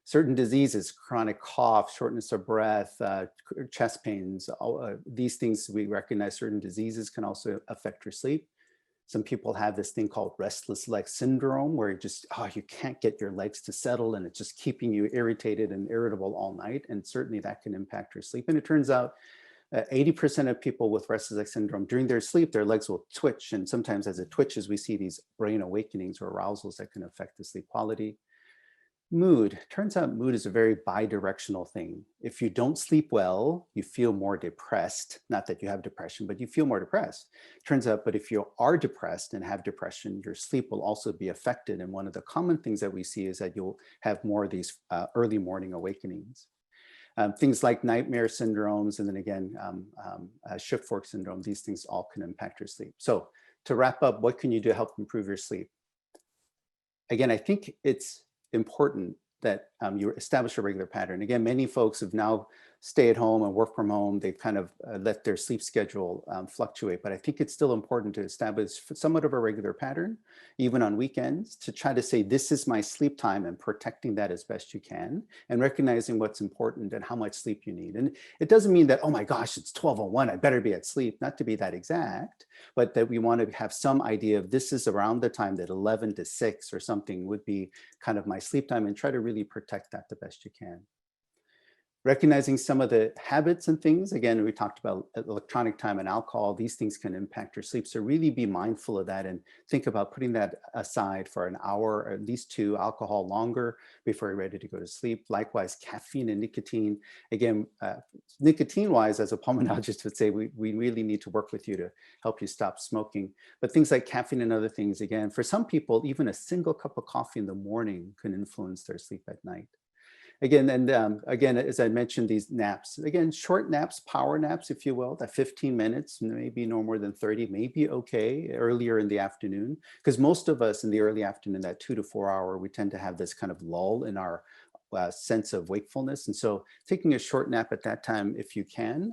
Certain diseases, chronic cough, shortness of breath, chest pains, these things we recognize. Certain diseases can also affect your sleep. Some people have this thing called restless leg syndrome, where you can't get your legs to settle and it's just keeping you irritated and irritable all night. And certainly that can impact your sleep. And it turns out 80% of people with restless leg syndrome, during their sleep, their legs will twitch. And sometimes as it twitches, we see these brain awakenings or arousals that can affect the sleep quality. Mood. Turns out mood is a very bi-directional thing. If you don't sleep well, you feel more depressed. Not that you have depression, but you feel more depressed. Turns out, but if you are depressed and have depression, your sleep will also be affected. And one of the common things that we see is that you'll have more of these early morning awakenings. Things like nightmare syndromes, and then again, shift work syndrome, these things all can impact your sleep. So to wrap up, what can you do to help improve your sleep? Again, I think it's important that you establish a regular pattern. Again, many folks have now stay at home and work from home. They've kind of let their sleep schedule fluctuate, but I think it's still important to establish somewhat of a regular pattern, even on weekends, to try to say, this is my sleep time, and protecting that as best you can, and recognizing what's important and how much sleep you need. And it doesn't mean that, oh my gosh, it's 12:01, I better be at sleep, not to be that exact, but that we want to have some idea of this is around the time that 11 to 6 or something would be kind of my sleep time, and try to really protect that the best you can. Recognizing some of the habits and things, again, we talked about electronic time and alcohol, these things can impact your sleep. So really be mindful of that and think about putting that aside for an hour, or at least 2, alcohol longer before you're ready to go to sleep. Likewise, caffeine and nicotine. Again, nicotine-wise, as a pulmonologist would say, we really need to work with you to help you stop smoking. But things like caffeine and other things, again, for some people, even a single cup of coffee in the morning can influence their sleep at night. Again, and again, as I mentioned, these naps, again, short naps, power naps, if you will, that 15 minutes, maybe no more than 30, maybe okay earlier in the afternoon, because most of us in the early afternoon, that 2 to 4 hour, we tend to have this kind of lull in our sense of wakefulness. And so taking a short nap at that time, if you can,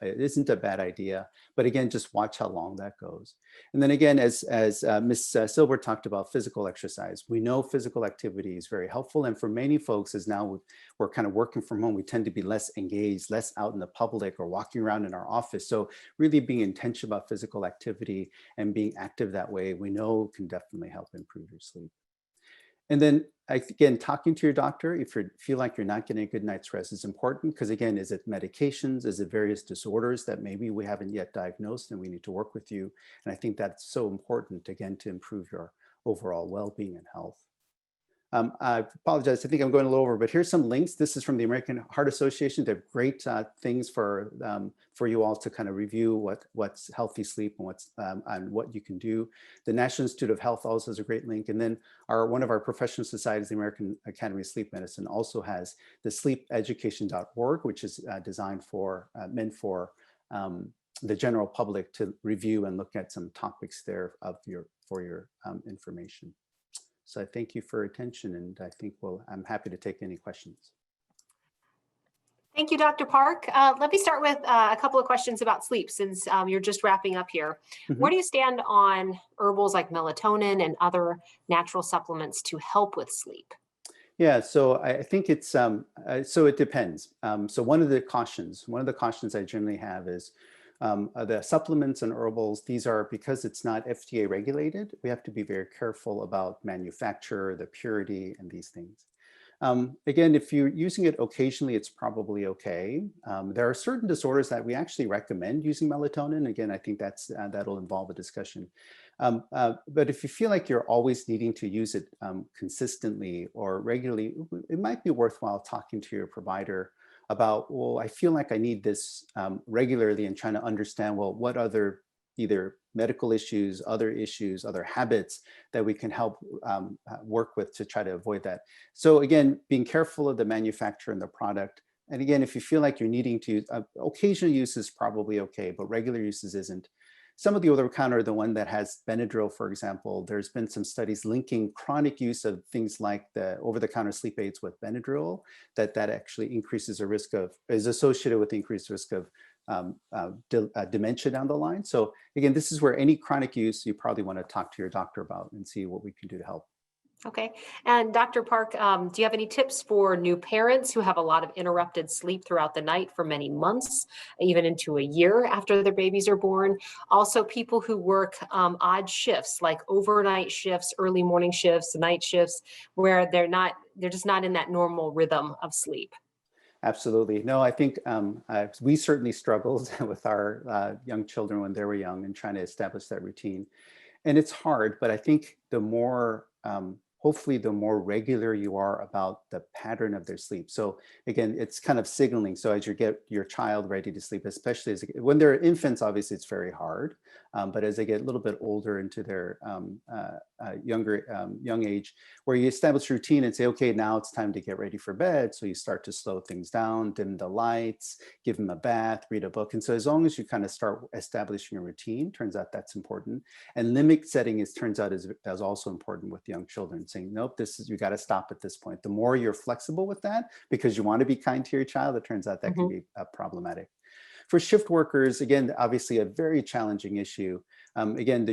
it isn't a bad idea. But again, just watch how long that goes. And then again, as Ms. Silver talked about physical exercise, we know physical activity is very helpful. And for many folks, as now we're kind of working from home, we tend to be less engaged, less out in the public or walking around in our office. So really being intentional about physical activity and being active that way, we know can definitely help improve your sleep. And then again, talking to your doctor, if you feel like you're not getting a good night's rest is important, because again, is it medications? Is it various disorders that maybe we haven't yet diagnosed and we need to work with you? And I think that's so important, again, to improve your overall well-being and health. I apologize, I think I'm going a little over, but here's some links. This is from the American Heart Association. They have great things for you all to kind of review what's healthy sleep and and what you can do. The National Institute of Health also has a great link. And then one of our professional societies, the American Academy of Sleep Medicine, also has the sleepeducation.org, which is designed for, meant for the general public to review and look at some topics there for your information. So I thank you for your attention, and I think I'm happy to take any questions. Thank you, Dr. Park. Let me start with a couple of questions about sleep, since you're just wrapping up here. Where do you stand on herbals like melatonin and other natural supplements to help with sleep? Yeah, so I think it's, so it depends. So one of the cautions I generally have is the supplements and herbals, these are, because it's not FDA regulated, we have to be very careful about manufacture, the purity, and these things. Again, if you're using it occasionally, it's probably okay. There are certain disorders that we actually recommend using melatonin. Again, I think that'll involve a discussion. But if you feel like you're always needing to use it consistently or regularly, it might be worthwhile talking to your provider about, well, I feel like I need this regularly, and trying to understand, well, what other either medical issues, other habits that we can help work with to try to avoid that. So again, being careful of the manufacturer and the product. And again, if you feel like you're needing to, occasional use is probably okay, but regular uses isn't. Some of the over-the-counter, the one that has Benadryl, for example, there's been some studies linking chronic use of things like the over-the-counter sleep aids with Benadryl, that actually increases the risk of, is associated with increased risk of dementia down the line. So again, this is where any chronic use, you probably want to talk to your doctor about and see what we can do to help. Okay. And Dr. Park, do you have any tips for new parents who have a lot of interrupted sleep throughout the night for many months, even into a year after their babies are born? Also, people who work odd shifts, like overnight shifts, early morning shifts, night shifts, where they're just not in that normal rhythm of sleep. Absolutely. No, I think we certainly struggled with our young children when they were young and trying to establish that routine. And it's hard, but I think the more, hopefully the more regular you are about the pattern of their sleep. So again, it's kind of signaling. So as you get your child ready to sleep, especially when they're infants, obviously it's very hard. But as they get a little bit older into their young age, where you establish a routine and say, okay, now it's time to get ready for bed. So you start to slow things down, dim the lights, give them a bath, read a book. And so as long as you kind of start establishing a routine, turns out that's important. And limit setting turns out is also important with young children, saying, nope, you got to stop at this point. The more you're flexible with that, because you want to be kind to your child, it turns out that can be problematic. For shift workers, again, obviously a very challenging issue. Again,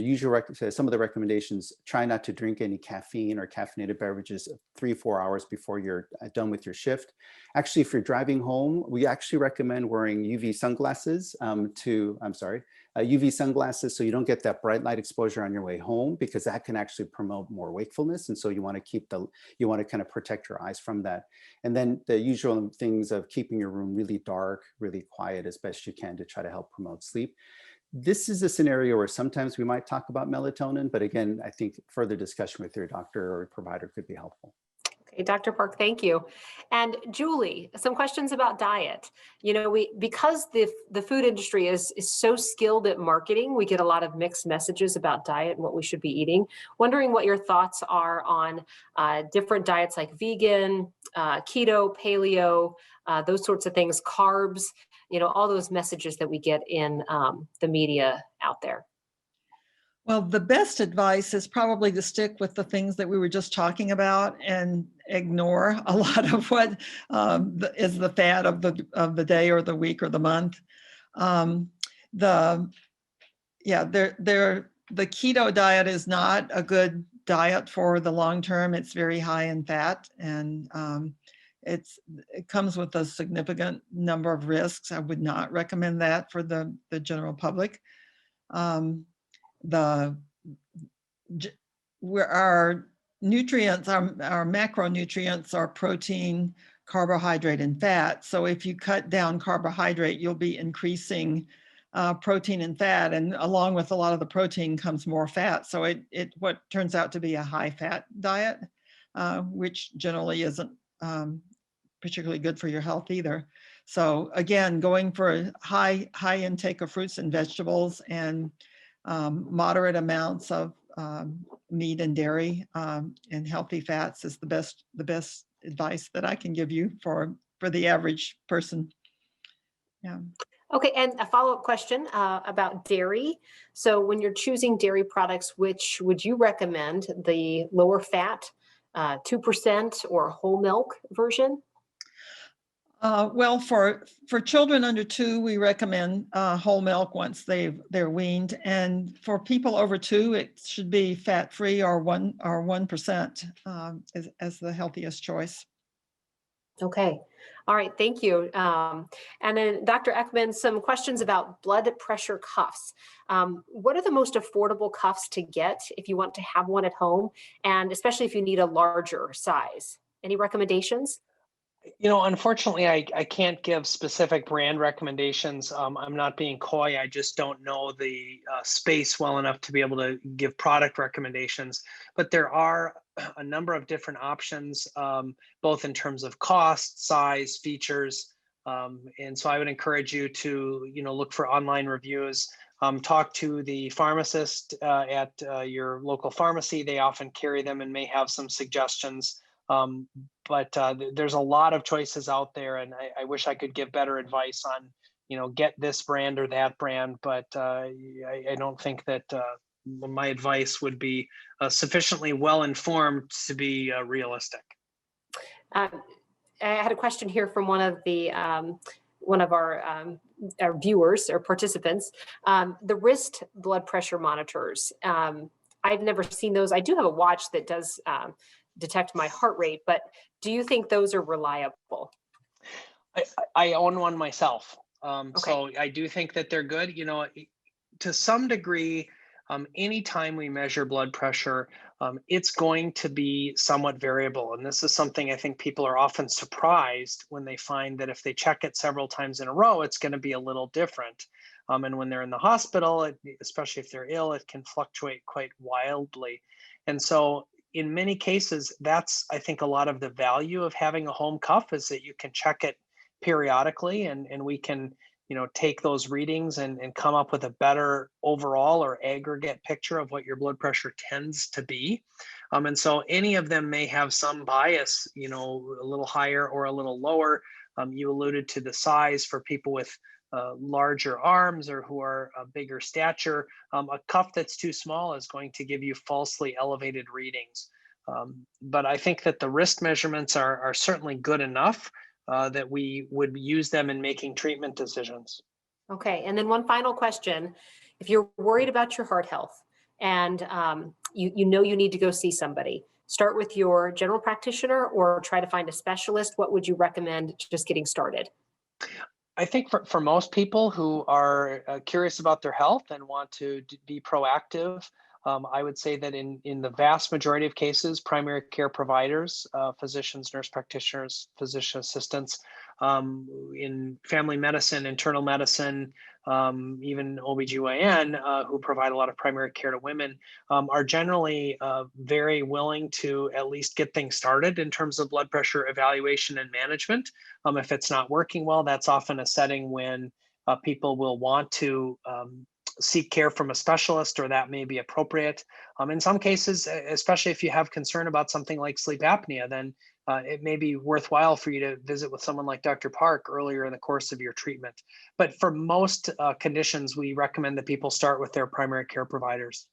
some of the recommendations: try not to drink any caffeine or caffeinated beverages 3-4 hours before you're done with your shift. Actually, if you're driving home, we actually recommend wearing UV sunglasses UV sunglasses, so you don't get that bright light exposure on your way home, because that can actually promote more wakefulness. And so you want to kind of protect your eyes from that. And then the usual things of keeping your room really dark, really quiet as best you can to try to help promote sleep. This is a scenario where sometimes we might talk about melatonin, but again, I think further discussion with your doctor or provider could be helpful. Okay, Dr. Park, thank you. And Julie, some questions about diet. You know, because the food industry is so skilled at marketing, we get a lot of mixed messages about diet and what we should be eating. Wondering what your thoughts are on different diets like vegan, keto, paleo, those sorts of things, carbs, you know, all those messages that we get in the media out there. Well, the best advice is probably to stick with the things that we were just talking about and ignore a lot of what is the fad of the day or the week or the month. The keto diet is not a good diet for the long term. It's very high in fat, and it comes with a significant number of risks. I would not recommend that for the general public. Our nutrients, our macronutrients are protein, carbohydrate, and fat. So if you cut down carbohydrate, you'll be increasing protein and fat, and along with a lot of the protein comes more fat. So what turns out to be a high fat diet, which generally isn't particularly good for your health either. So again, going for a high intake of fruits and vegetables and moderate amounts of meat and dairy and healthy fats is the best advice that I can give you for the average person. Yeah. Okay, and a follow-up question about dairy. So when you're choosing dairy products, which would you recommend, the lower fat, 2% or whole milk version? Well, for children under 2, we recommend whole milk once they're weaned, and for people over 2, it should be fat-free or 1% as the healthiest choice. Okay, all right, thank you. And then Dr. Ekman, some questions about blood pressure cuffs. What are the most affordable cuffs to get if you want to have one at home, and especially if you need a larger size? Any recommendations? You know, unfortunately, I can't give specific brand recommendations. I'm not being coy. I just don't know the space well enough to be able to give product recommendations. But there are a number of different options, both in terms of cost, size, features. And so I would encourage you to, look for online reviews. Talk to the pharmacist at your local pharmacy. They often carry them and may have some suggestions. But there's a lot of choices out there, and I wish I could give better advice on, get this brand or that brand, but I don't think that my advice would be sufficiently well informed to be realistic. I had a question here from one of our viewers or participants. The wrist blood pressure monitors. I've never seen those. I do have a watch that does detect my heart rate, but do you think those are reliable? I own one myself. Okay. So I do think that they're good. To some degree, anytime we measure blood pressure, it's going to be somewhat variable. And this is something I think people are often surprised when they find that if they check it several times in a row, it's going to be a little different. And when they're in the hospital, especially if they're ill, it can fluctuate quite wildly. And so in many cases, that's, I think, a lot of the value of having a home cuff is that you can check it periodically, and we can, take those readings and come up with a better overall or aggregate picture of what your blood pressure tends to be. And so any of them may have some bias, a little higher or a little lower. You alluded to the size for people with larger arms or who are a bigger stature. A cuff that's too small is going to give you falsely elevated readings. But I think that the wrist measurements are certainly good enough that we would use them in making treatment decisions. Okay, and then one final question. If you're worried about your heart health and you know you need to go see somebody, start with your general practitioner or try to find a specialist. What would you recommend just getting started? I think for most people who are curious about their health and want to be proactive, I would say that in the vast majority of cases, primary care providers, physicians, nurse practitioners, physician assistants in family medicine, internal medicine, even OBGYN, who provide a lot of primary care to women, are generally very willing to at least get things started in terms of blood pressure evaluation and management. If it's not working well, that's often a setting when people will want to seek care from a specialist, or that may be appropriate. In some cases, especially if you have concern about something like sleep apnea, then it may be worthwhile for you to visit with someone like Dr. Park earlier in the course of your treatment. But for most conditions, we recommend that people start with their primary care providers.